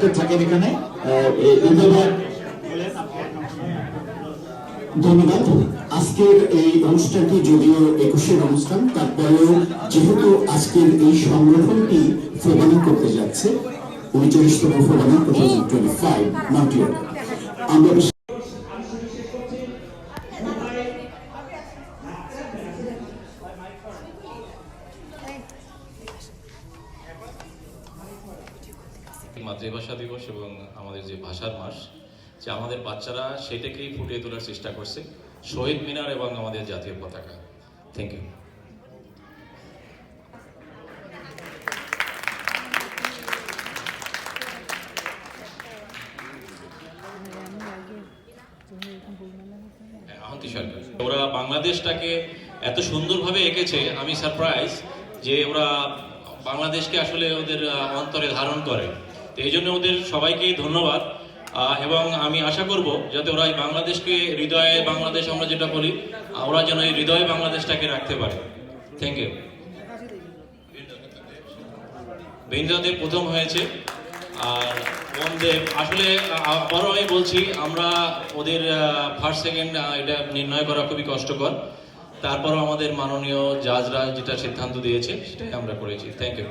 উপস্থিত থাকেন এখানে। ধন্যবাদ। আজকের এই অনুষ্ঠানটি যদিও 21-এর অনুষ্ঠান, তারপরেও যেহেতু আজকের এই সংগঠনটি ফোবানি করতে যাচ্ছে 39তম ফোবানি 2025 মন্ট্রিয়াল, আমরা মাতৃভাষা দিবস এবং আমাদের যে ভাষার মাস, যে আমাদের বাচ্চারা সেটাকেই ফুটিয়ে তোলার চেষ্টা করছে, শহীদ মিনার এবং আমাদের জাতীয় পতাকা। Thank you. আহন্তি সরকার, ওরা বাংলাদেশটাকে এত সুন্দরভাবে এঁকেছে, আমি সারপ্রাইজ যে ওরা বাংলাদেশকে আসলে ওদের অন্তরে ধারণ করে। তো এই জন্য ওদের সবাইকেই ধন্যবাদ, এবং আমি আশা করব যাতে ওরা এই বাংলাদেশকে হৃদয়ে বাংলাদেশ আমরা যেটা বলি, ওরা যেন এই হৃদয়ে বাংলাদেশটাকে রাখতে পারে। Thank you. বেন্দ্রাদেব প্রথম হয়েছে, আর ওমদেব আসলে আবারও আমি বলছি, আমরা ওদের ফার্স্ট সেকেন্ড এটা নির্ণয় করা খুবই কষ্টকর, তারপরও আমাদের মাননীয় জাজরা যেটা সিদ্ধান্ত দিয়েছে সেটাই আমরা করেছি। Thank you.